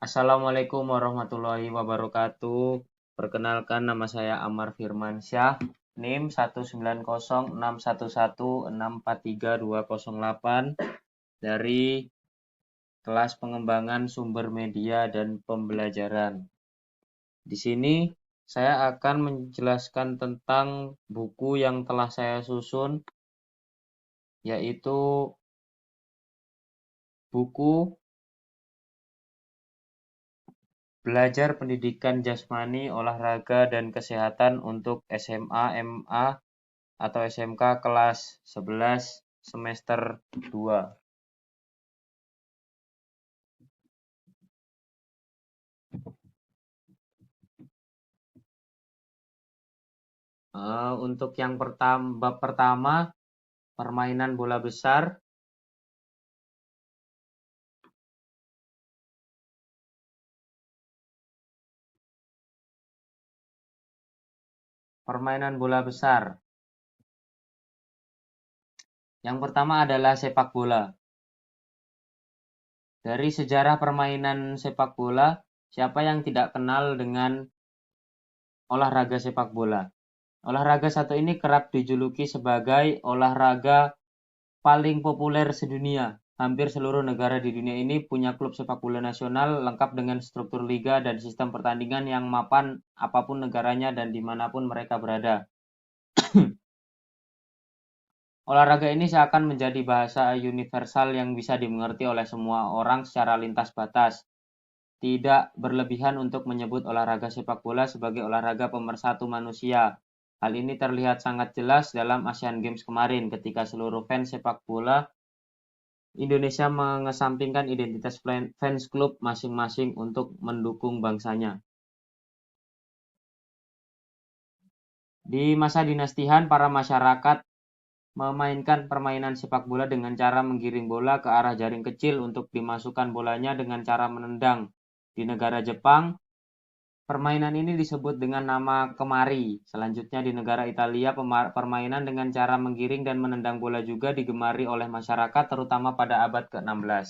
Assalamualaikum warahmatullahi wabarakatuh. Perkenalkan, nama saya Amar Firmansyah, NIM 19061164328 dari kelas pengembangan sumber media dan pembelajaran. Di sini saya akan menjelaskan tentang buku yang telah saya susun, yaitu buku Belajar Pendidikan Jasmani, Olahraga, dan Kesehatan untuk SMA, MA, atau SMK kelas 11 semester 2. Untuk yang bab pertama, permainan bola besar. Permainan bola besar. Yang pertama adalah sepak bola. Dari sejarah permainan sepak bola, siapa yang tidak kenal dengan olahraga sepak bola? Olahraga satu ini kerap dijuluki sebagai olahraga paling populer sedunia. Hampir seluruh negara di dunia ini punya klub sepak bola nasional lengkap dengan struktur liga dan sistem pertandingan yang mapan apapun negaranya dan dimanapun mereka berada. Olahraga ini seakan menjadi bahasa universal yang bisa dimengerti oleh semua orang secara lintas batas. Tidak berlebihan untuk menyebut olahraga sepak bola sebagai olahraga pemersatu manusia. Hal ini terlihat sangat jelas dalam Asian Games kemarin ketika seluruh fans sepak bola Indonesia mengesampingkan identitas fans klub masing-masing untuk mendukung bangsanya. Di masa dinastihan, para masyarakat memainkan permainan sepak bola dengan cara menggiring bola ke arah jaring kecil untuk dimasukkan bolanya dengan cara menendang. Di negara Jepang, permainan ini disebut dengan nama kemari. Selanjutnya di negara Italia, permainan dengan cara menggiring dan menendang bola juga digemari oleh masyarakat terutama pada abad ke-16.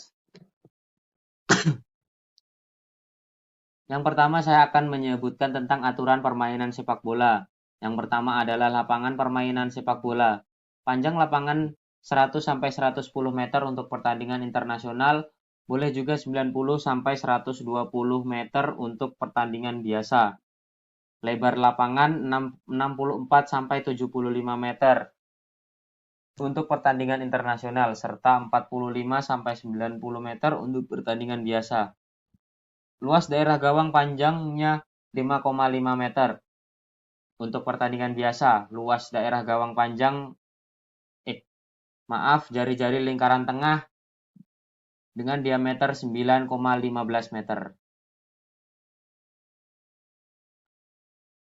Yang pertama saya akan menyebutkan tentang aturan permainan sepak bola. Yang pertama adalah lapangan permainan sepak bola. Panjang lapangan 100 sampai 110 meter untuk pertandingan internasional, boleh juga 90 sampai 120 meter untuk pertandingan biasa. Lebar lapangan 64 sampai 75 meter untuk pertandingan internasional serta 45 sampai 90 meter untuk pertandingan biasa. Luas daerah gawang panjangnya 5,5 meter. Untuk pertandingan biasa, luas daerah gawang panjang jari-jari lingkaran tengah dengan diameter 9,15 meter.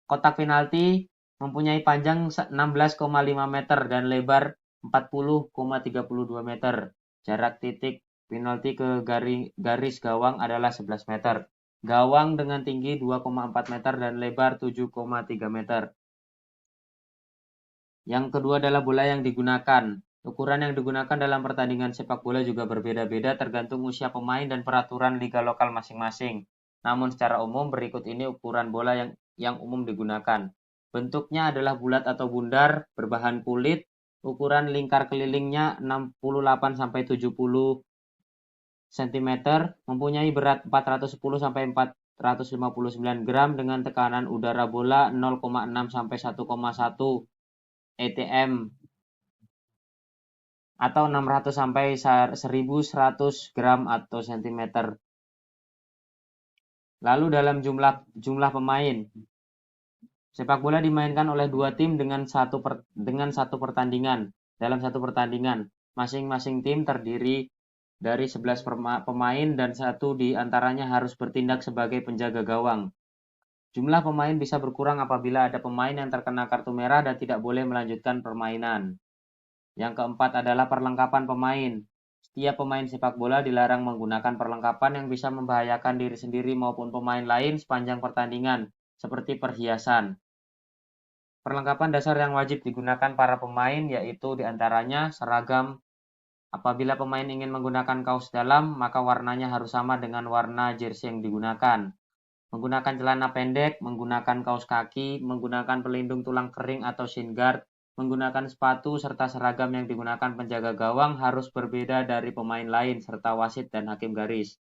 Kotak penalti mempunyai panjang 16,5 meter dan lebar 40,32 meter. Jarak titik penalti ke garis gawang adalah 11 meter. Gawang dengan tinggi 2,4 meter dan lebar 7,3 meter. Yang kedua adalah bola yang digunakan. Ukuran yang digunakan dalam pertandingan sepak bola juga berbeda-beda tergantung usia pemain dan peraturan liga lokal masing-masing. Namun secara umum berikut ini ukuran bola yang umum digunakan. Bentuknya adalah bulat atau bundar, berbahan kulit, ukuran lingkar kelilingnya 68 sampai 70 cm, mempunyai berat 410 sampai 459 gram dengan tekanan udara bola 0,6 sampai 1,1 ATM atau 600 sampai 1100 gram atau cm. Lalu dalam jumlah pemain, sepak bola dimainkan oleh dua tim dengan satu pertandingan. Dalam satu pertandingan, masing-masing tim terdiri dari 11 pemain dan satu di antaranya harus bertindak sebagai penjaga gawang. Jumlah pemain bisa berkurang apabila ada pemain yang terkena kartu merah dan tidak boleh melanjutkan permainan. Yang keempat adalah perlengkapan pemain. Setiap pemain sepak bola dilarang menggunakan perlengkapan yang bisa membahayakan diri sendiri maupun pemain lain sepanjang pertandingan, seperti perhiasan. Perlengkapan dasar yang wajib digunakan para pemain yaitu diantaranya seragam Apabila pemain ingin menggunakan kaos dalam, maka warnanya harus sama dengan warna jersey yang digunakan. Menggunakan celana pendek, menggunakan kaos kaki, menggunakan pelindung tulang kering atau shin guard, menggunakan sepatu, serta seragam yang digunakan penjaga gawang harus berbeda dari pemain lain, serta wasit dan hakim garis.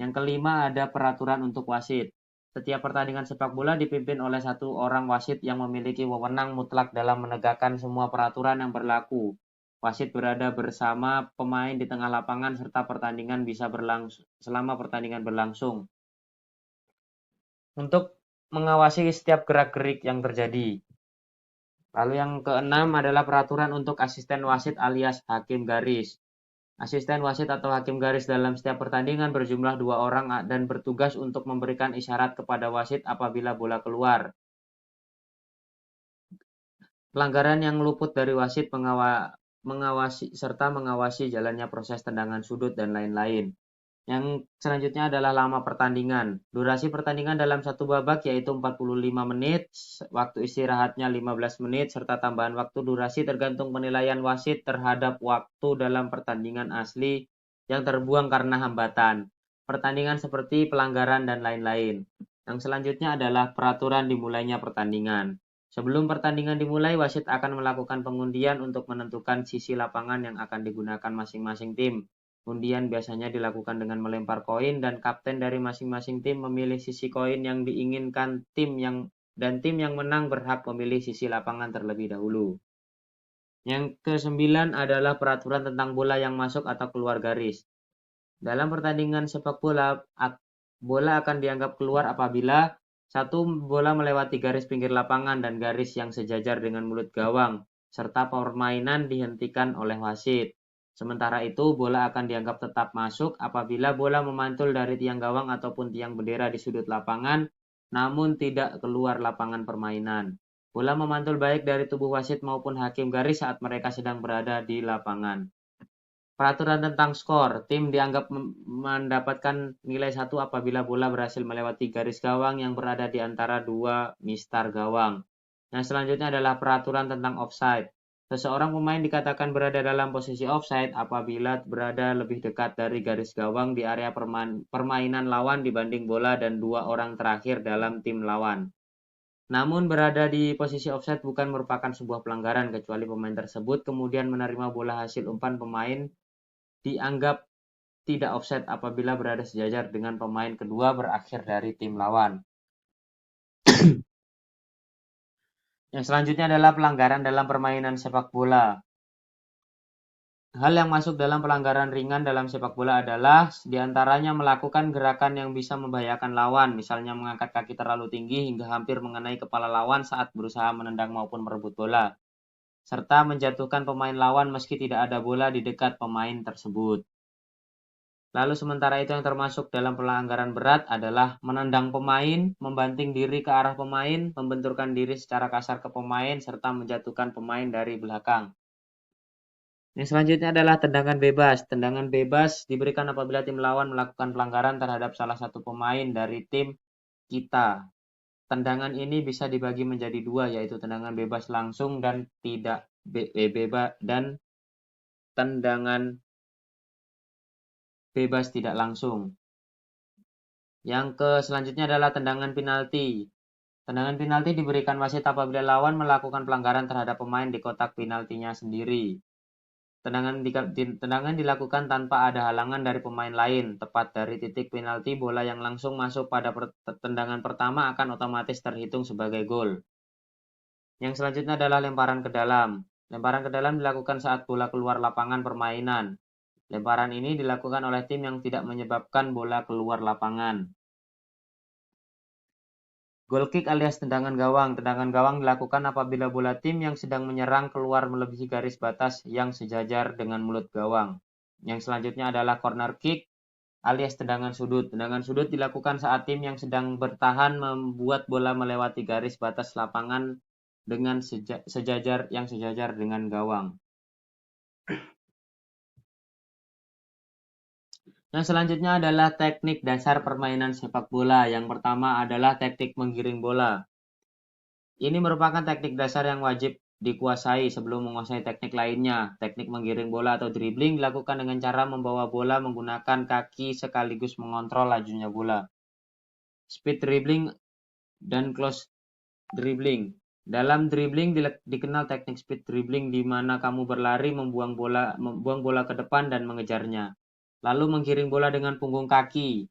Yang kelima, ada peraturan untuk wasit. Setiap pertandingan sepak bola dipimpin oleh satu orang wasit yang memiliki wewenang mutlak dalam menegakkan semua peraturan yang berlaku. Wasit berada bersama pemain di tengah lapangan serta pertandingan bisa berlangsung selama pertandingan berlangsung untuk mengawasi setiap gerak-gerik yang terjadi. Lalu yang keenam adalah peraturan untuk asisten wasit alias hakim garis. Asisten wasit atau hakim garis dalam setiap pertandingan berjumlah 2 orang dan bertugas untuk memberikan isyarat kepada wasit apabila bola keluar. Pelanggaran yang luput dari wasit mengawasi jalannya proses tendangan sudut dan lain-lain. Yang selanjutnya adalah lama pertandingan. Durasi pertandingan dalam satu babak yaitu 45 menit, waktu istirahatnya 15 menit, serta tambahan waktu durasi tergantung penilaian wasit terhadap waktu dalam pertandingan asli yang terbuang karena hambatan, pertandingan seperti pelanggaran dan lain-lain. Yang selanjutnya adalah peraturan dimulainya pertandingan. Sebelum pertandingan dimulai, wasit akan melakukan pengundian untuk menentukan sisi lapangan yang akan digunakan masing-masing tim. Undian biasanya dilakukan dengan melempar koin dan kapten dari masing-masing tim memilih sisi koin yang diinginkan tim yang menang berhak memilih sisi lapangan terlebih dahulu. Yang ke-9 adalah peraturan tentang bola yang masuk atau keluar garis. Dalam pertandingan sepak bola, bola akan dianggap keluar apabila 1. Bola melewati garis pinggir lapangan dan garis yang sejajar dengan mulut gawang, serta permainan dihentikan oleh wasit. Sementara itu, bola akan dianggap tetap masuk apabila bola memantul dari tiang gawang ataupun tiang bendera di sudut lapangan, namun tidak keluar lapangan permainan. Bola memantul baik dari tubuh wasit maupun hakim garis saat mereka sedang berada di lapangan. Peraturan tentang skor, tim dianggap mendapatkan nilai 1 apabila bola berhasil melewati garis gawang yang berada di antara 2 mistar gawang. Yang selanjutnya adalah peraturan tentang offside. Seseorang pemain dikatakan berada dalam posisi offside apabila berada lebih dekat dari garis gawang di area permainan lawan dibanding bola dan 2 orang terakhir dalam tim lawan. Namun berada di posisi offside bukan merupakan sebuah pelanggaran kecuali pemain tersebut kemudian menerima bola hasil umpan pemain dianggap tidak offside apabila berada sejajar dengan pemain kedua berakhir dari tim lawan. Yang selanjutnya adalah pelanggaran dalam permainan sepak bola. Hal yang masuk dalam pelanggaran ringan dalam sepak bola adalah diantaranya melakukan gerakan yang bisa membahayakan lawan, misalnya mengangkat kaki terlalu tinggi hingga hampir mengenai kepala lawan saat berusaha menendang maupun merebut bola, serta menjatuhkan pemain lawan meski tidak ada bola di dekat pemain tersebut. Lalu sementara itu yang termasuk dalam pelanggaran berat adalah menendang pemain, membanting diri ke arah pemain, membenturkan diri secara kasar ke pemain, serta menjatuhkan pemain dari belakang. Yang selanjutnya adalah tendangan bebas. Tendangan bebas diberikan apabila tim lawan melakukan pelanggaran terhadap salah satu pemain dari tim kita. Tendangan ini bisa dibagi menjadi 2, yaitu tendangan bebas langsung dan tidak bebas dan tendangan bebas tidak langsung. Yang selanjutnya adalah tendangan penalti. Tendangan penalti diberikan wasit apabila lawan melakukan pelanggaran terhadap pemain di kotak penaltinya sendiri. Tendangan dilakukan tanpa ada halangan dari pemain lain. Tepat dari titik penalti, bola yang langsung masuk pada tendangan pertama akan otomatis terhitung sebagai gol. Yang selanjutnya adalah lemparan ke dalam. Lemparan ke dalam dilakukan saat bola keluar lapangan permainan. Lemparan ini dilakukan oleh tim yang tidak menyebabkan bola keluar lapangan. Goal kick alias tendangan gawang. Tendangan gawang dilakukan apabila bola tim yang sedang menyerang keluar melebihi garis batas yang sejajar dengan mulut gawang. Yang selanjutnya adalah corner kick alias tendangan sudut. Tendangan sudut dilakukan saat tim yang sedang bertahan membuat bola melewati garis batas lapangan dengan sejajar dengan gawang. Yang selanjutnya adalah teknik dasar permainan sepak bola. Yang pertama adalah teknik menggiring bola. Ini merupakan teknik dasar yang wajib dikuasai sebelum menguasai teknik lainnya. Teknik menggiring bola atau dribbling dilakukan dengan cara membawa bola menggunakan kaki sekaligus mengontrol lajunya bola. Speed dribbling dan close dribbling. Dalam dribbling dikenal teknik speed dribbling di mana kamu berlari membuang bola ke depan dan mengejarnya. Lalu menggiring bola dengan punggung kaki.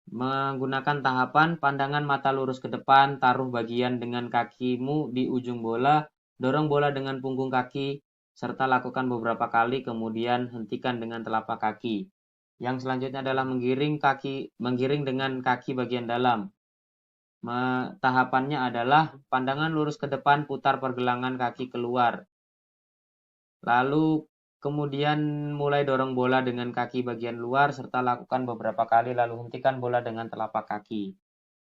Menggunakan tahapan pandangan mata lurus ke depan, taruh bagian dengan kakimu di ujung bola, dorong bola dengan punggung kaki, serta lakukan beberapa kali kemudian hentikan dengan telapak kaki. Yang selanjutnya adalah menggiring dengan kaki bagian dalam. Tahapannya adalah pandangan lurus ke depan, putar pergelangan kaki keluar. Lalu kemudian mulai dorong bola dengan kaki bagian luar serta lakukan beberapa kali lalu hentikan bola dengan telapak kaki.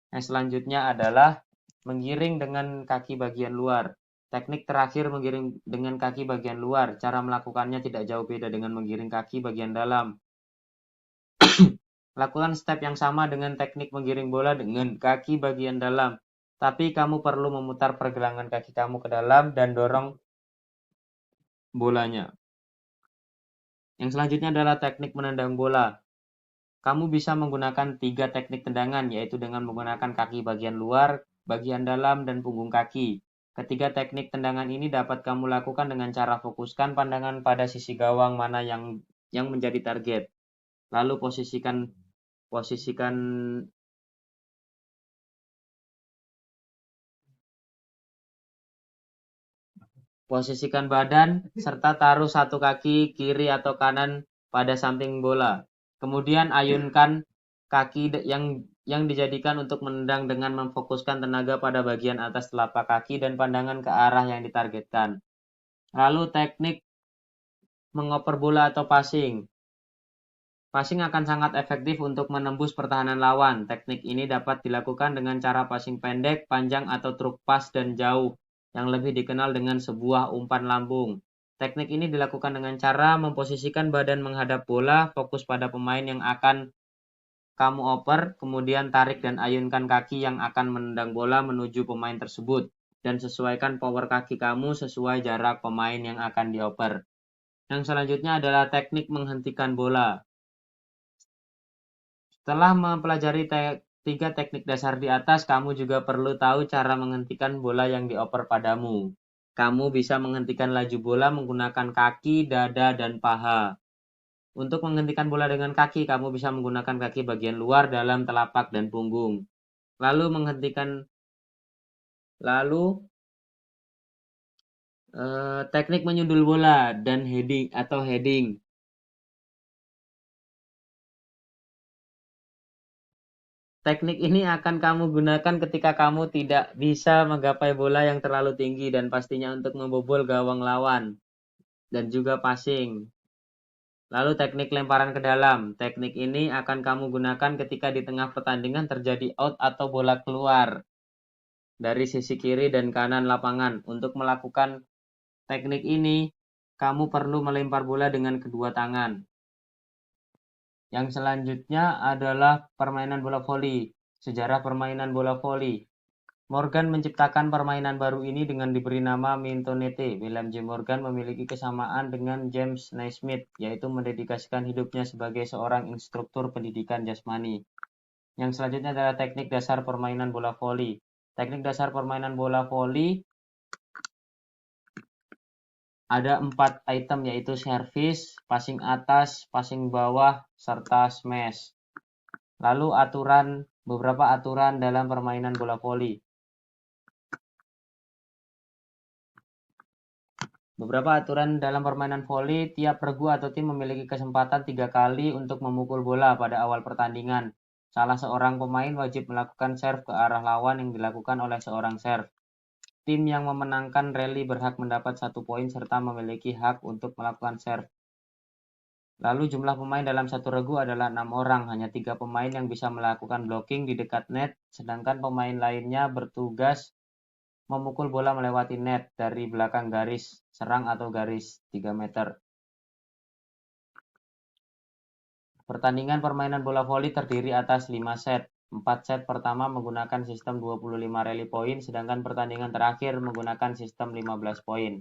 Yang selanjutnya adalah menggiring dengan kaki bagian luar. Teknik terakhir menggiring dengan kaki bagian luar. Cara melakukannya tidak jauh beda dengan menggiring kaki bagian dalam. Lakukan step yang sama dengan teknik menggiring bola dengan kaki bagian dalam. Tapi kamu perlu memutar pergelangan kaki kamu ke dalam dan dorong bolanya. Yang selanjutnya adalah teknik menendang bola. Kamu bisa menggunakan 3 teknik tendangan, yaitu dengan menggunakan kaki bagian luar, bagian dalam, dan punggung kaki. Ketiga teknik tendangan ini dapat kamu lakukan dengan cara fokuskan pandangan pada sisi gawang mana yang menjadi target. Lalu posisikan badan serta taruh satu kaki kiri atau kanan pada samping bola. Kemudian ayunkan kaki yang dijadikan untuk menendang dengan memfokuskan tenaga pada bagian atas telapak kaki dan pandangan ke arah yang ditargetkan. Lalu teknik mengoper bola atau passing. Passing akan sangat efektif untuk menembus pertahanan lawan. Teknik ini dapat dilakukan dengan cara passing pendek, panjang, atau truk pas dan jauh, yang lebih dikenal dengan sebuah umpan lambung. Teknik ini dilakukan dengan cara memposisikan badan menghadap bola, fokus pada pemain yang akan kamu oper, kemudian tarik dan ayunkan kaki yang akan menendang bola menuju pemain tersebut, dan sesuaikan power kaki kamu sesuai jarak pemain yang akan dioper. Yang selanjutnya adalah teknik menghentikan bola. Setelah mempelajari 3 teknik dasar di atas, kamu juga perlu tahu cara menghentikan bola yang dioper padamu. Kamu bisa menghentikan laju bola menggunakan kaki, dada, dan paha. Untuk menghentikan bola dengan kaki, kamu bisa menggunakan kaki bagian luar, dalam, telapak, dan punggung. Teknik menyundul bola dan heading. Teknik ini akan kamu gunakan ketika kamu tidak bisa menggapai bola yang terlalu tinggi dan pastinya untuk membobol gawang lawan dan juga passing. Lalu teknik lemparan ke dalam. Teknik ini akan kamu gunakan ketika di tengah pertandingan terjadi out atau bola keluar dari sisi kiri dan kanan lapangan. Untuk melakukan teknik ini, kamu perlu melempar bola dengan kedua tangan. Yang selanjutnya adalah permainan bola voli. Sejarah permainan bola voli. Morgan menciptakan permainan baru ini dengan diberi nama Mintonette. William J. Morgan memiliki kesamaan dengan James Naismith, yaitu mendedikasikan hidupnya sebagai seorang instruktur pendidikan jasmani. Yang selanjutnya adalah teknik dasar permainan bola voli. Teknik dasar permainan bola voli ada 4 item, yaitu service, passing atas, passing bawah, serta smash. Lalu beberapa aturan dalam permainan bola voli. Beberapa aturan dalam permainan voli, tiap regu atau tim memiliki kesempatan 3 kali untuk memukul bola pada awal pertandingan. Salah seorang pemain wajib melakukan serve ke arah lawan yang dilakukan oleh seorang serve. Tim yang memenangkan rally berhak mendapat 1 poin serta memiliki hak untuk melakukan serve. Lalu jumlah pemain dalam satu regu adalah 6 orang, hanya 3 pemain yang bisa melakukan blocking di dekat net, sedangkan pemain lainnya bertugas memukul bola melewati net dari belakang garis serang atau garis 3 meter. Pertandingan permainan bola voli terdiri atas 5 set. 4 set pertama menggunakan sistem 25 rally point, sedangkan pertandingan terakhir menggunakan sistem 15 poin.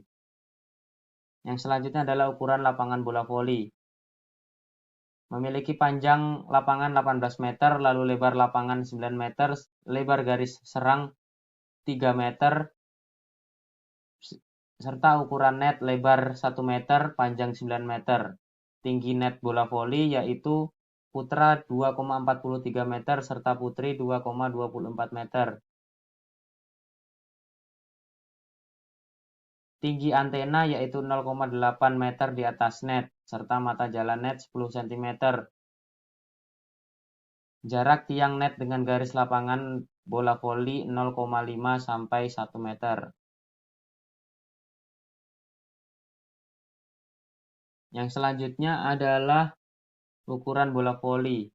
Yang selanjutnya adalah ukuran lapangan bola voli. Memiliki panjang lapangan 18 meter, lalu lebar lapangan 9 meter, lebar garis serang 3 meter, serta ukuran net lebar 1 meter, panjang 9 meter. Tinggi net bola voli yaitu putra 2,43 meter serta putri 2,24 meter. Tinggi antena yaitu 0,8 meter di atas net, serta mata jalan net 10 cm. Jarak tiang net dengan garis lapangan bola voli 0,5 sampai 1 meter. Yang selanjutnya adalah ukuran bola voli.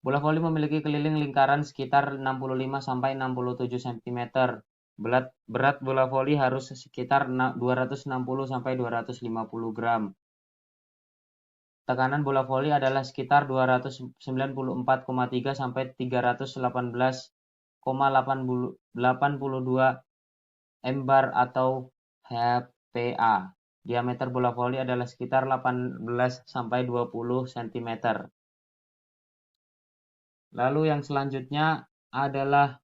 Bola voli memiliki keliling lingkaran sekitar 65 sampai 67 cm. Berat bola voli harus sekitar 260 sampai 250 gram. Tekanan bola voli adalah sekitar 294,3 sampai 318,82 mbar atau HPA. Diameter bola voli adalah sekitar 18 sampai 20 cm. Lalu yang selanjutnya adalah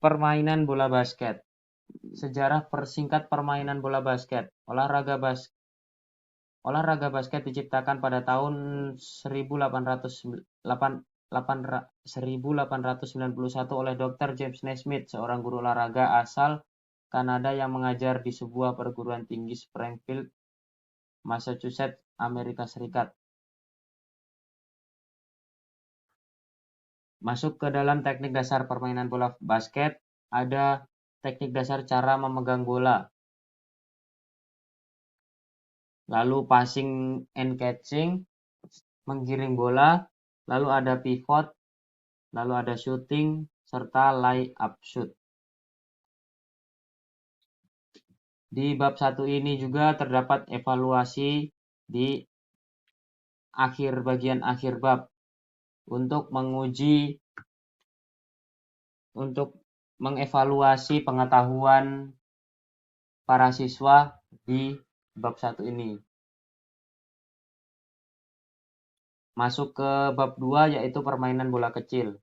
permainan bola basket. Sejarah persingkat permainan bola basket. Olahraga basket diciptakan pada tahun 1891 oleh Dr. James Naismith, seorang guru olahraga asal Kanada yang mengajar di sebuah perguruan tinggi Springfield, Massachusetts, Amerika Serikat. Masuk ke dalam teknik dasar permainan bola basket, ada teknik dasar cara memegang bola, lalu passing and catching, menggiring bola, lalu ada pivot, lalu ada shooting, serta lay-up shoot. Di bab 1 ini juga terdapat evaluasi di bagian akhir bab untuk mengevaluasi pengetahuan para siswa di bab 1 ini. Masuk ke bab 2 yaitu permainan bola kecil.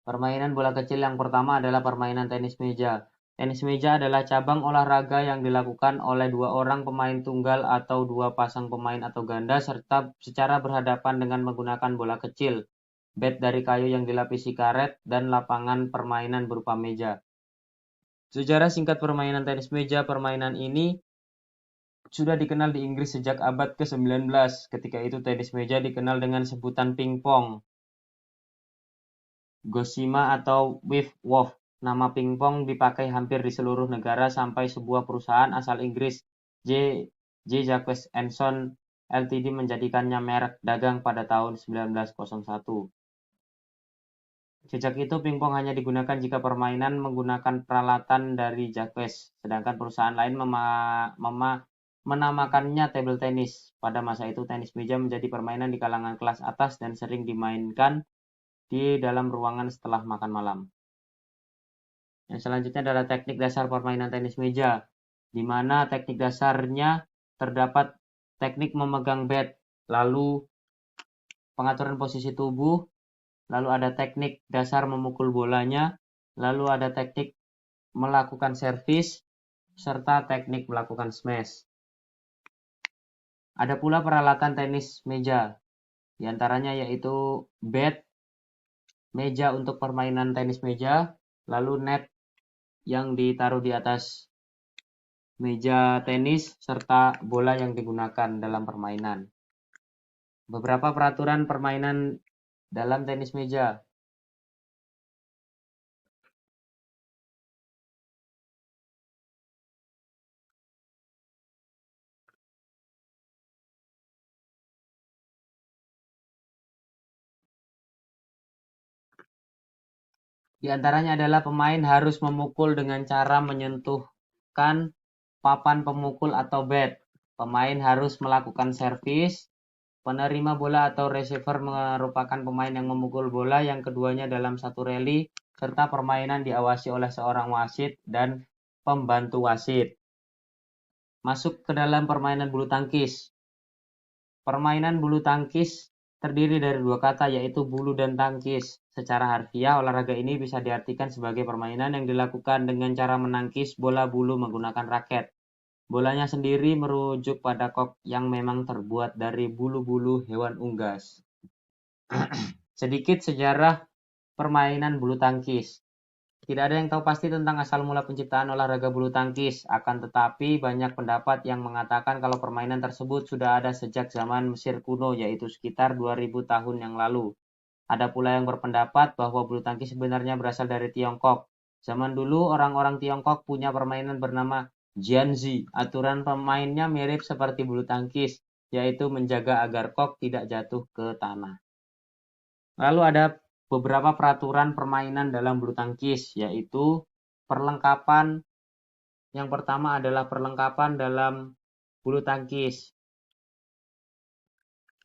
Permainan bola kecil yang pertama adalah permainan tenis meja. Tenis meja adalah cabang olahraga yang dilakukan oleh 2 orang pemain tunggal atau 2 pasang pemain atau ganda serta secara berhadapan dengan menggunakan bola kecil, bat dari kayu yang dilapisi karet, dan lapangan permainan berupa meja. Sejarah singkat permainan tenis meja. Permainan ini sudah dikenal di Inggris sejak abad ke-19. Ketika itu tenis meja dikenal dengan sebutan pingpong, gosima atau wiff-woff. Nama pingpong dipakai hampir di seluruh negara sampai sebuah perusahaan asal Inggris, J. Jacques & Son Ltd, menjadikannya merek dagang pada tahun 1901. Sejak itu, pingpong hanya digunakan jika permainan menggunakan peralatan dari Jacques, sedangkan perusahaan lain menamakannya table tennis. Pada masa itu, tenis meja menjadi permainan di kalangan kelas atas dan sering dimainkan di dalam ruangan setelah makan malam. Yang selanjutnya adalah teknik dasar permainan tenis meja, di mana teknik dasarnya terdapat teknik memegang bat, lalu pengaturan posisi tubuh, lalu ada teknik dasar memukul bolanya, lalu ada teknik melakukan servis, serta teknik melakukan smash. Ada pula peralatan tenis meja, diantaranya yaitu bat, meja untuk permainan tenis meja, lalu net yang ditaruh di atas meja tenis, serta bola yang digunakan dalam permainan. Beberapa peraturan permainan dalam tenis meja. Di antaranya adalah pemain harus memukul dengan cara menyentuhkan papan pemukul atau bat. Pemain harus melakukan servis. Penerima bola atau receiver merupakan pemain yang memukul bola yang keduanya dalam satu rally, serta permainan diawasi oleh seorang wasit dan pembantu wasit. Masuk ke dalam permainan bulu tangkis. Permainan bulu tangkis terdiri dari dua kata, yaitu bulu dan tangkis. Secara harfiah, olahraga ini bisa diartikan sebagai permainan yang dilakukan dengan cara menangkis bola bulu menggunakan raket. Bolanya sendiri merujuk pada kok yang memang terbuat dari bulu-bulu hewan unggas. Sedikit sejarah permainan bulu tangkis. Tidak ada yang tahu pasti tentang asal mula penciptaan olahraga bulu tangkis, akan tetapi banyak pendapat yang mengatakan kalau permainan tersebut sudah ada sejak zaman Mesir kuno, yaitu sekitar 2000 tahun yang lalu. Ada pula yang berpendapat bahwa bulu tangkis sebenarnya berasal dari Tiongkok. Zaman dulu orang-orang Tiongkok punya permainan bernama Jianzi. Aturan pemainnya mirip seperti bulu tangkis, yaitu menjaga agar kok tidak jatuh ke tanah. Lalu ada beberapa peraturan permainan dalam bulu tangkis, yaitu perlengkapan. Yang pertama adalah perlengkapan dalam bulu tangkis,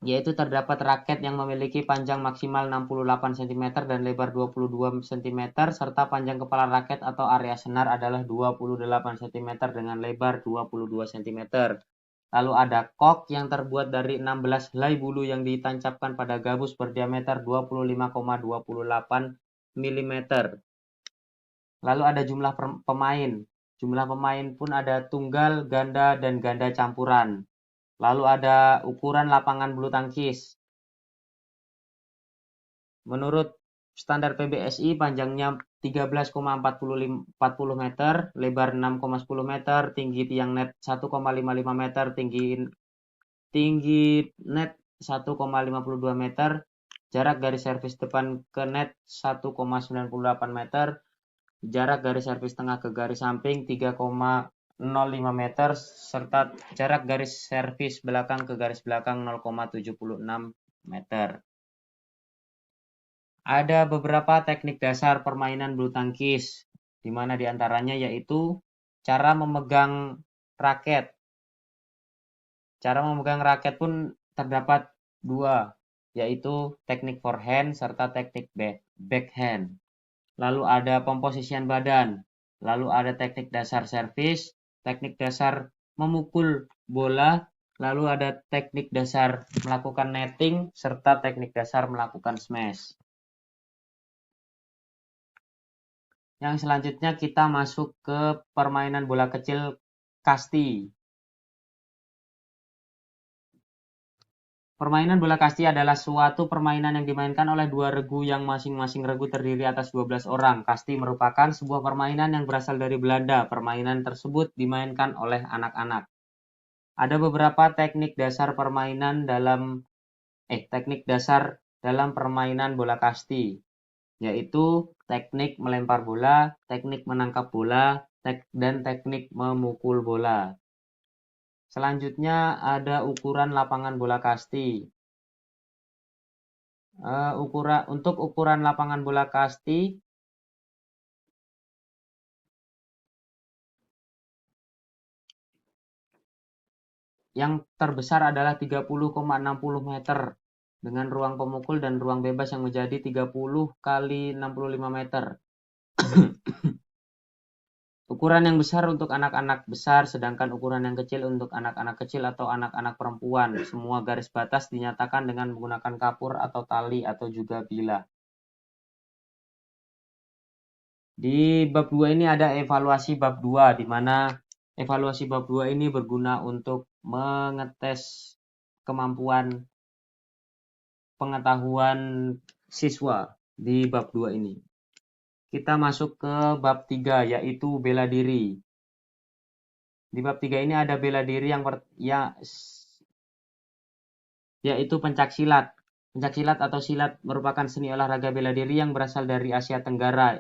yaitu terdapat raket yang memiliki panjang maksimal 68 cm dan lebar 22 cm, serta panjang kepala raket atau area senar adalah 28 cm dengan lebar 22 cm. Lalu ada kok yang terbuat dari 16 helai bulu yang ditancapkan pada gabus berdiameter 25,28 mm. Lalu ada jumlah pemain. Jumlah pemain pun ada tunggal, ganda, dan ganda campuran. Lalu ada ukuran lapangan bulu tangkis. Menurut standar PBSI, panjangnya 13,40 meter, lebar 6,10 meter, tinggi tiang net 1,55 meter, tinggi net 1,52 meter, jarak garis servis depan ke net 1,98 meter, jarak garis servis tengah ke garis samping 3,05 meter, serta jarak garis servis belakang ke garis belakang 0,76 meter. Ada beberapa teknik dasar permainan bulu tangkis, di mana diantaranya yaitu cara memegang raket. Cara memegang raket pun terdapat dua, yaitu teknik forehand serta teknik backhand. Lalu ada pemposisian badan, lalu ada teknik dasar servis, teknik dasar memukul bola, lalu ada teknik dasar melakukan netting, serta teknik dasar melakukan smash. Yang selanjutnya kita masuk ke permainan bola kecil kasti. Permainan bola kasti adalah suatu permainan yang dimainkan oleh dua regu yang masing-masing regu terdiri atas 12 orang. Kasti merupakan sebuah permainan yang berasal dari Belanda. Permainan tersebut dimainkan oleh anak-anak. Ada beberapa teknik dasar dalam permainan bola kasti, yaitu teknik melempar bola, teknik menangkap bola, dan teknik memukul bola. Selanjutnya ada ukuran lapangan bola kasti. Untuk ukuran lapangan bola kasti, yang terbesar adalah 30,60 meter dengan ruang pemukul dan ruang bebas yang menjadi 30 kali 65 meter. Ukuran yang besar untuk anak-anak besar, sedangkan ukuran yang kecil untuk anak-anak kecil atau anak-anak perempuan. Semua garis batas dinyatakan dengan menggunakan kapur atau tali atau juga bilah. Di bab 2 ini ada evaluasi bab 2, di mana evaluasi bab 2 ini berguna untuk mengetes kemampuan pengetahuan siswa di bab 2 ini. Kita masuk ke bab 3, yaitu bela diri. Di bab 3 ini ada bela diri yaitu pencaksilat. Pencaksilat atau silat merupakan seni olahraga bela diri yang berasal dari Asia Tenggara,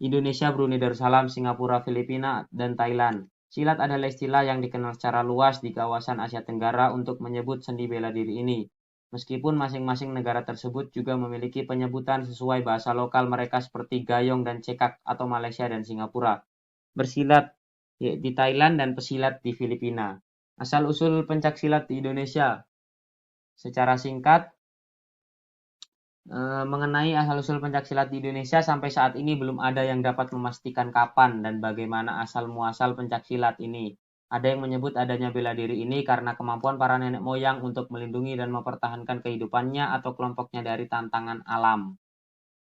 Indonesia, Brunei Darussalam, Singapura, Filipina, dan Thailand. Silat adalah istilah yang dikenal secara luas di kawasan Asia Tenggara untuk menyebut seni bela diri ini. Meskipun masing-masing negara tersebut juga memiliki penyebutan sesuai bahasa lokal mereka seperti gayong dan cekak atau Malaysia dan Singapura. Bersilat di Thailand dan pesilat di Filipina. Asal-usul pencaksilat di Indonesia. secara singkat mengenai asal-usul pencaksilat di Indonesia. Sampai saat ini belum ada yang dapat memastikan kapan dan bagaimana asal-muasal pencaksilat ini. Ada yang menyebut adanya bela diri ini karena kemampuan para nenek moyang untuk melindungi dan mempertahankan kehidupannya atau kelompoknya dari tantangan alam.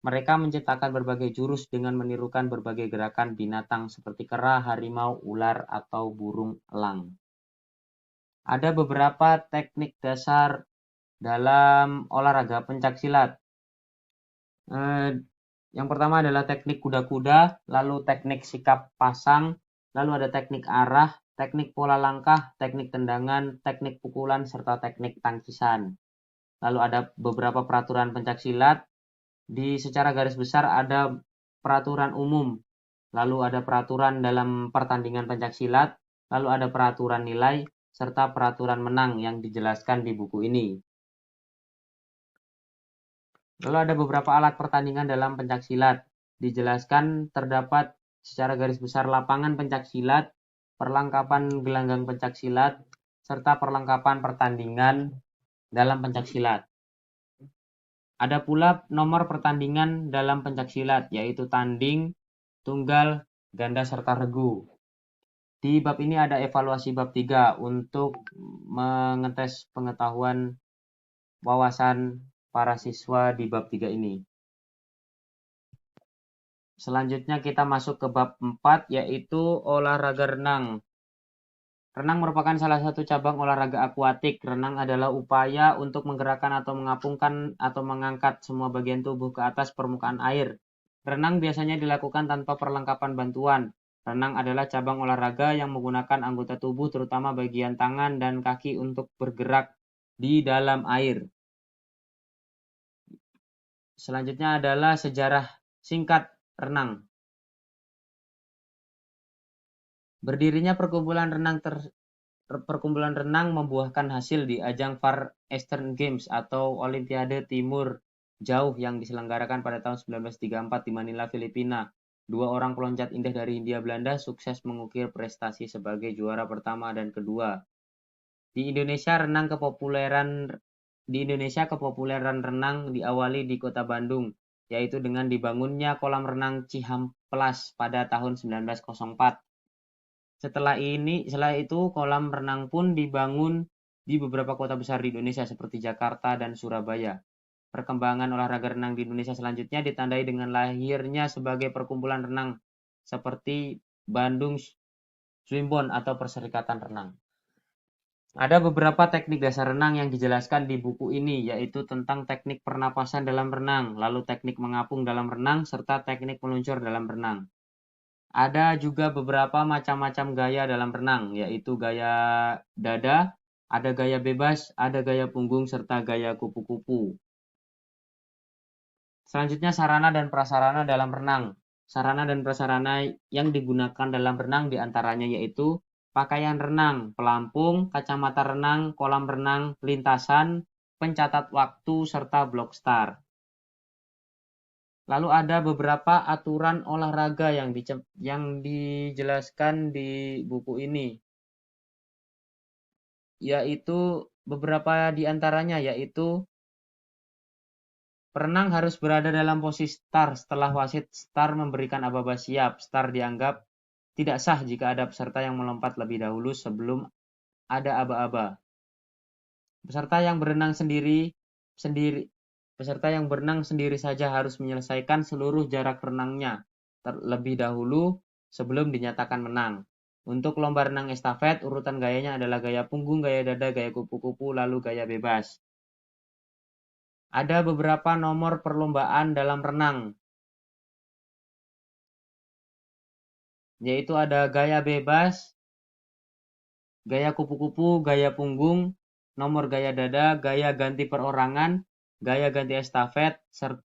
Mereka menciptakan berbagai jurus dengan menirukan berbagai gerakan binatang seperti kera, harimau, ular, atau burung elang. Ada beberapa teknik dasar dalam olahraga pencaksilat. Yang pertama adalah teknik kuda-kuda, lalu teknik sikap pasang, lalu ada teknik arah, teknik pola langkah, teknik tendangan, teknik pukulan, serta teknik tangkisan. Lalu ada beberapa peraturan pencaksilat. Secara garis besar ada peraturan umum, lalu ada peraturan dalam pertandingan pencaksilat, lalu ada peraturan nilai, serta peraturan menang yang dijelaskan di buku ini. Lalu ada beberapa alat pertandingan dalam pencaksilat. Dijelaskan terdapat secara garis besar lapangan pencaksilat, perlengkapan gelanggang pencaksilat, serta perlengkapan pertandingan dalam pencaksilat. Ada pula nomor pertandingan dalam pencaksilat, yaitu tanding, tunggal, ganda, serta regu. Di bab ini ada evaluasi bab 3 untuk mengetes pengetahuan wawasan para siswa di bab 3 ini. Selanjutnya kita masuk ke bab 4, yaitu olahraga renang. Renang merupakan salah satu cabang olahraga akuatik. Renang adalah upaya untuk menggerakkan atau mengapungkan atau mengangkat semua bagian tubuh ke atas permukaan air. Renang biasanya dilakukan tanpa perlengkapan bantuan. Renang adalah cabang olahraga yang menggunakan anggota tubuh terutama bagian tangan dan kaki untuk bergerak di dalam air. Selanjutnya adalah sejarah singkat renang. Berdirinya perkumpulan renang membuahkan hasil di ajang Far Eastern Games atau Olimpiade Timur Jauh yang diselenggarakan pada tahun 1934 di Manila, Filipina. 2 orang peloncat indah dari Hindia Belanda sukses mengukir prestasi sebagai juara pertama dan kedua. Di Indonesia, kepopuleran renang diawali di Kota Bandung, yaitu dengan dibangunnya kolam renang Cihamplas pada tahun 1904. Setelah itu kolam renang pun dibangun di beberapa kota besar di Indonesia seperti Jakarta dan Surabaya. Perkembangan olahraga renang di Indonesia selanjutnya ditandai dengan lahirnya sebagai perkumpulan renang seperti Bandung Swimbond atau Perserikatan Renang. Ada beberapa teknik dasar renang yang dijelaskan di buku ini, yaitu tentang teknik pernapasan dalam renang, lalu teknik mengapung dalam renang, serta teknik meluncur dalam renang. Ada juga beberapa macam-macam gaya dalam renang, yaitu gaya dada, ada gaya bebas, ada gaya punggung, serta gaya kupu-kupu. Selanjutnya sarana dan prasarana dalam renang. Sarana dan prasarana yang digunakan dalam renang diantaranya yaitu pakaian renang, pelampung, kacamata renang, kolam renang, lintasan, pencatat waktu, serta block star. Lalu ada beberapa aturan olahraga yang dijelaskan di buku ini, yaitu beberapa di antaranya yaitu perenang harus berada dalam posisi start setelah wasit start memberikan aba-aba siap. Start dianggap tidak sah jika ada peserta yang melompat lebih dahulu sebelum ada aba-aba. Peserta yang berenang sendiri saja harus menyelesaikan seluruh jarak renangnya terlebih dahulu sebelum dinyatakan menang. Untuk lomba renang estafet, urutan gayanya adalah gaya punggung, gaya dada, gaya kupu-kupu, lalu gaya bebas. Ada beberapa nomor perlombaan dalam renang, yaitu ada gaya bebas, gaya kupu-kupu, gaya punggung, nomor gaya dada, gaya ganti perorangan, gaya ganti estafet,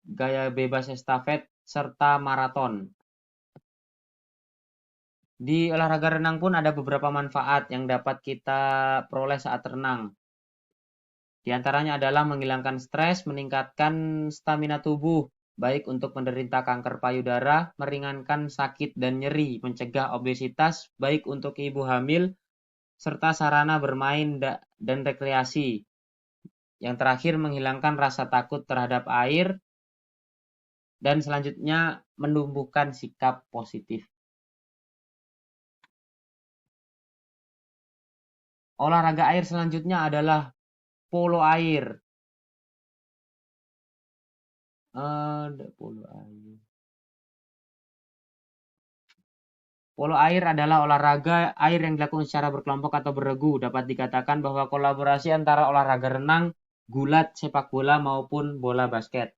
gaya bebas estafet, serta maraton. Di olahraga renang pun ada beberapa manfaat yang dapat kita peroleh saat renang. Di antaranya adalah menghilangkan stres, meningkatkan stamina tubuh, baik untuk penderita kanker payudara, meringankan sakit dan nyeri, mencegah obesitas, baik untuk ibu hamil, serta sarana bermain dan rekreasi. Yang terakhir menghilangkan rasa takut terhadap air. Dan selanjutnya menumbuhkan sikap positif. Olahraga air selanjutnya adalah polo air. Polo air. Polo air adalah olahraga air yang dilakukan secara berkelompok atau berregu. Dapat dikatakan bahwa kolaborasi antara olahraga renang, gulat, sepak bola maupun bola basket.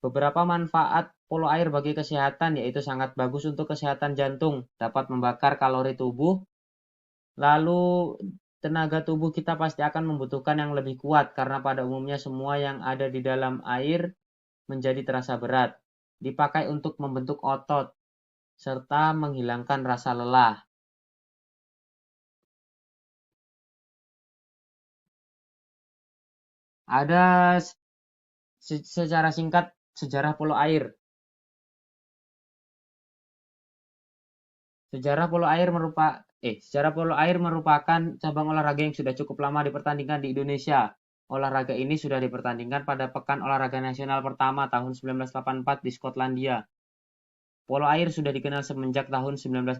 Beberapa manfaat polo air bagi kesehatan yaitu sangat bagus untuk kesehatan jantung, dapat membakar kalori tubuh. Lalu tenaga tubuh kita pasti akan membutuhkan yang lebih kuat karena pada umumnya semua yang ada di dalam air menjadi terasa berat. Dipakai untuk membentuk otot serta menghilangkan rasa lelah. Ada secara singkat sejarah polo air. Sejarah polo air merupakan cabang olahraga yang sudah cukup lama dipertandingkan di Indonesia. Olahraga ini sudah dipertandingkan pada Pekan Olahraga Nasional pertama tahun 1984 di Skotlandia. Polo air sudah dikenal semenjak tahun 1908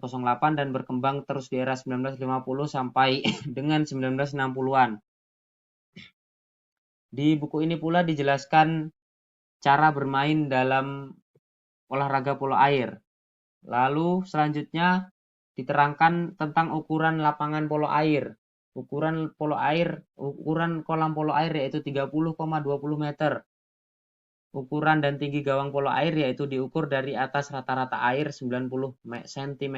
dan berkembang terus di era 1950 sampai dengan 1960-an. Di buku ini pula dijelaskan cara bermain dalam olahraga polo air. Lalu selanjutnya diterangkan tentang ukuran lapangan polo air. Ukuran kolam polo air yaitu 30,20 meter. Ukuran dan tinggi gawang polo air yaitu diukur dari atas rata-rata air 90 cm.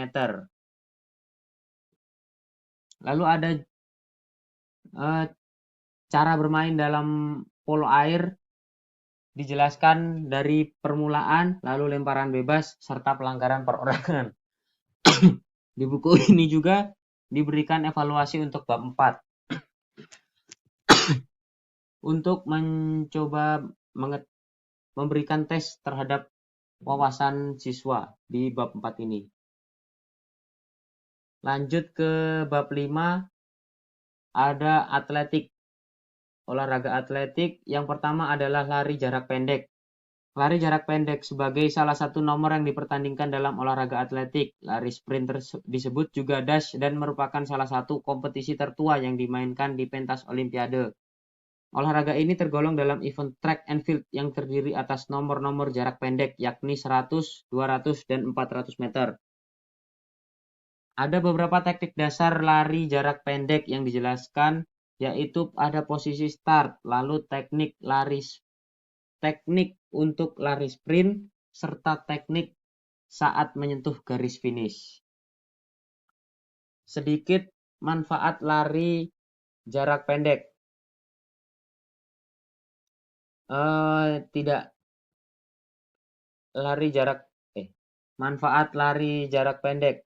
Lalu ada cara bermain dalam polo air dijelaskan dari permulaan, lalu lemparan bebas, serta pelanggaran perorangan. Di buku ini juga diberikan evaluasi untuk bab 4. Untuk mencoba memberikan tes terhadap wawasan siswa di bab 4 ini. Lanjut ke bab 5, ada atletik. Olahraga atletik yang pertama adalah lari jarak pendek. Lari jarak pendek sebagai salah satu nomor yang dipertandingkan dalam olahraga atletik. Lari sprint disebut juga dash dan merupakan salah satu kompetisi tertua yang dimainkan di pentas olimpiade. Olahraga ini tergolong dalam event track and field yang terdiri atas nomor-nomor jarak pendek yakni 100, 200, dan 400 meter. Ada beberapa teknik dasar lari jarak pendek yang dijelaskan, yaitu ada posisi start, lalu teknik untuk lari sprint, serta teknik saat menyentuh garis finish. Sedikit manfaat lari jarak pendek. Manfaat lari jarak pendek.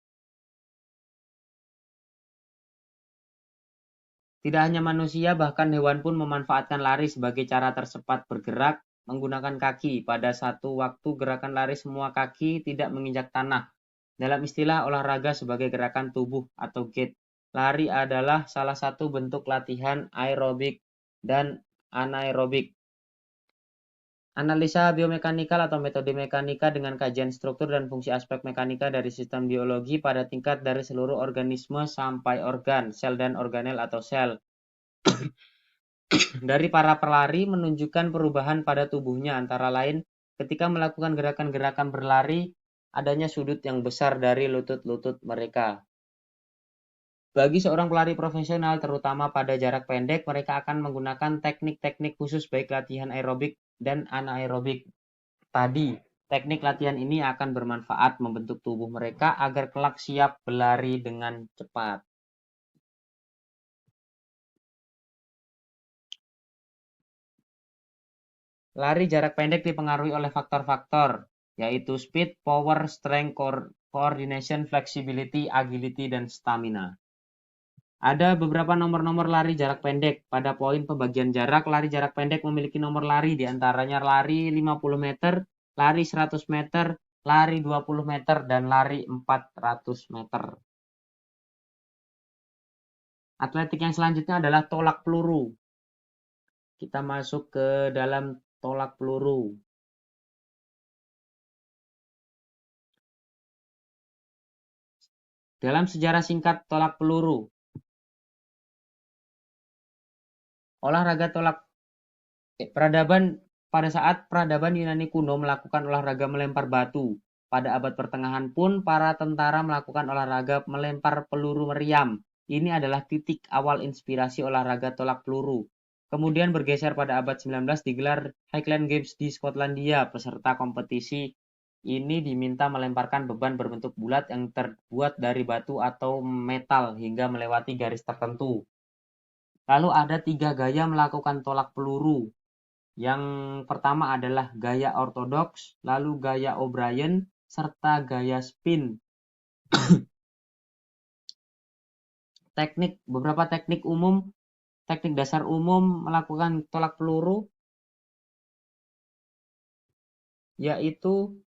Tidak hanya manusia, bahkan hewan pun memanfaatkan lari sebagai cara tercepat bergerak menggunakan kaki. Pada satu waktu gerakan lari semua kaki tidak menginjak tanah. Dalam istilah olahraga sebagai gerakan tubuh atau gait, lari adalah salah satu bentuk latihan aerobik dan anaerobik. Analisa biomekanikal atau metode mekanika dengan kajian struktur dan fungsi aspek mekanika dari sistem biologi pada tingkat dari seluruh organisme sampai organ, sel dan organel atau sel. Dari para pelari menunjukkan perubahan pada tubuhnya antara lain ketika melakukan gerakan-gerakan berlari, adanya sudut yang besar dari lutut-lutut mereka. Bagi seorang pelari profesional, terutama pada jarak pendek, mereka akan menggunakan teknik-teknik khusus baik latihan aerobik dan anaerobik tadi. Teknik latihan ini akan bermanfaat membentuk tubuh mereka agar kelak siap berlari dengan cepat. Lari jarak pendek dipengaruhi oleh faktor-faktor, yaitu speed, power, strength, coordination, flexibility, agility, dan stamina. Ada beberapa nomor-nomor lari jarak pendek. Pada poin pembagian jarak, lari jarak pendek memiliki nomor lari, diantaranya lari 50 meter, lari 100 meter, lari 20 meter, dan lari 400 meter. Atletik yang selanjutnya adalah tolak peluru. Kita masuk ke dalam tolak peluru. Dalam sejarah singkat tolak peluru, olahraga tolak peradaban pada saat peradaban Yunani kuno melakukan olahraga melempar batu. Pada abad pertengahan pun para tentara melakukan olahraga melempar peluru meriam. Ini adalah titik awal inspirasi olahraga tolak peluru. Kemudian bergeser pada abad 19 digelar Highland Games di Skotlandia. Peserta kompetisi ini diminta melemparkan beban berbentuk bulat yang terbuat dari batu atau metal hingga melewati garis tertentu. Lalu ada 3 gaya melakukan tolak peluru. Yang pertama adalah gaya ortodoks, lalu gaya O'Brien, serta gaya spin. Beberapa teknik dasar umum melakukan tolak peluru, yaitu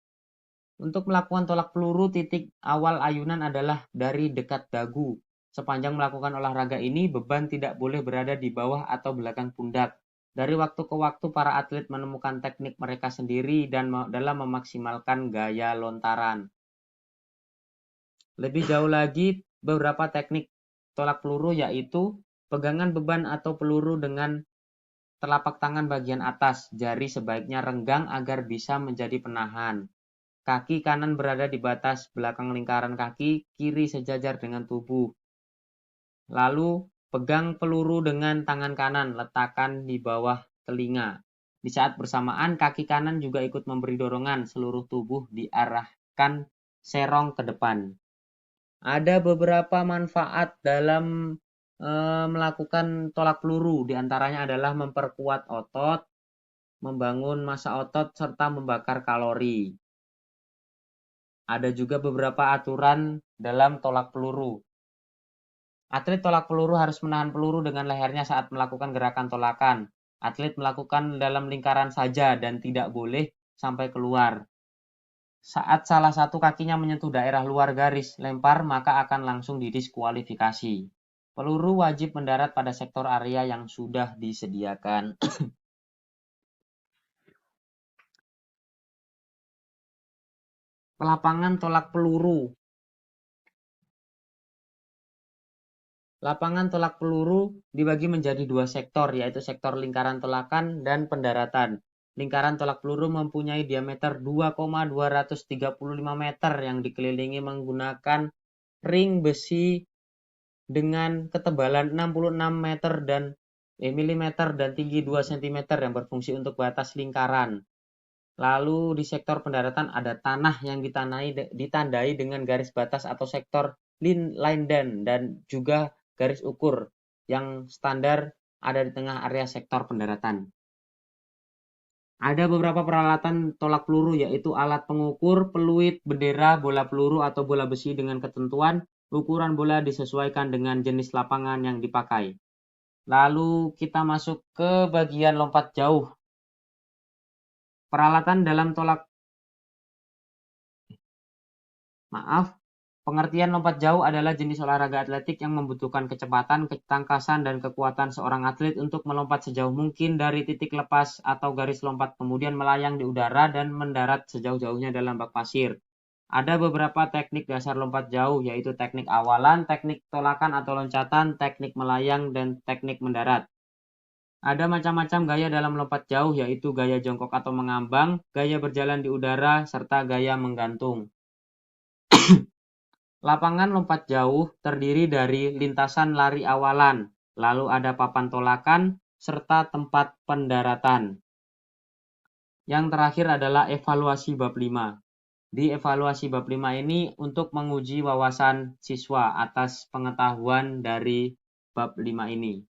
untuk melakukan tolak peluru, titik awal ayunan adalah dari dekat dagu. Sepanjang melakukan olahraga ini, beban tidak boleh berada di bawah atau belakang pundak. Dari waktu ke waktu, para atlet menemukan teknik mereka sendiri dan dalam memaksimalkan gaya lontaran. Lebih jauh lagi, beberapa teknik tolak peluru yaitu pegangan beban atau peluru dengan telapak tangan bagian atas, jari sebaiknya renggang agar bisa menjadi penahan. Kaki kanan berada di batas belakang lingkaran kaki, kiri sejajar dengan tubuh. Lalu, pegang peluru dengan tangan kanan, letakkan di bawah telinga. Di saat bersamaan, kaki kanan juga ikut memberi dorongan, seluruh tubuh diarahkan serong ke depan. Ada beberapa manfaat dalam melakukan tolak peluru, diantaranya adalah memperkuat otot, membangun massa otot, serta membakar kalori. Ada juga beberapa aturan dalam tolak peluru. Atlet tolak peluru harus menahan peluru dengan lehernya saat melakukan gerakan tolakan. Atlet melakukan dalam lingkaran saja dan tidak boleh sampai keluar. Saat salah satu kakinya menyentuh daerah luar garis lempar, maka akan langsung didiskualifikasi. Peluru wajib mendarat pada sektor area yang sudah disediakan. Lapangan tolak peluru. Lapangan tolak peluru dibagi menjadi 2 sektor, yaitu sektor lingkaran tolakan dan pendaratan. Lingkaran tolak peluru mempunyai diameter 2,235 meter yang dikelilingi menggunakan ring besi dengan ketebalan 66 meter mm dan tinggi 2 cm yang berfungsi untuk batas lingkaran. Lalu di sektor pendaratan ada tanah yang ditandai dengan garis batas atau sektor line dan juga garis ukur yang standar ada di tengah area sektor pendaratan. Ada beberapa peralatan tolak peluru yaitu alat pengukur, peluit, bendera, bola peluru atau bola besi dengan ketentuan. Ukuran bola disesuaikan dengan jenis lapangan yang dipakai. Lalu kita masuk ke bagian lompat jauh. Peralatan dalam pengertian lompat jauh adalah jenis olahraga atletik yang membutuhkan kecepatan, ketangkasan, dan kekuatan seorang atlet untuk melompat sejauh mungkin dari titik lepas atau garis lompat, kemudian melayang di udara dan mendarat sejauh-jauhnya dalam bak pasir. Ada beberapa teknik dasar lompat jauh, yaitu teknik awalan, teknik tolakan atau loncatan, teknik melayang, dan teknik mendarat. Ada macam-macam gaya dalam lompat jauh, yaitu gaya jongkok atau mengambang, gaya berjalan di udara, serta gaya menggantung. Lapangan lompat jauh terdiri dari lintasan lari awalan, lalu ada papan tolakan, serta tempat pendaratan. Yang terakhir adalah evaluasi bab 5. Di evaluasi bab 5 ini untuk menguji wawasan siswa atas pengetahuan dari bab 5 ini.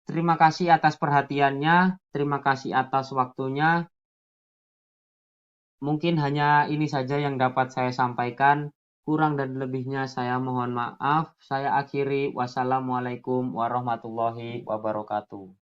Terima kasih atas perhatiannya, terima kasih atas waktunya. Mungkin hanya ini saja yang dapat saya sampaikan. Kurang dan lebihnya saya mohon maaf. Saya akhiri. Wassalamualaikum warahmatullahi wabarakatuh.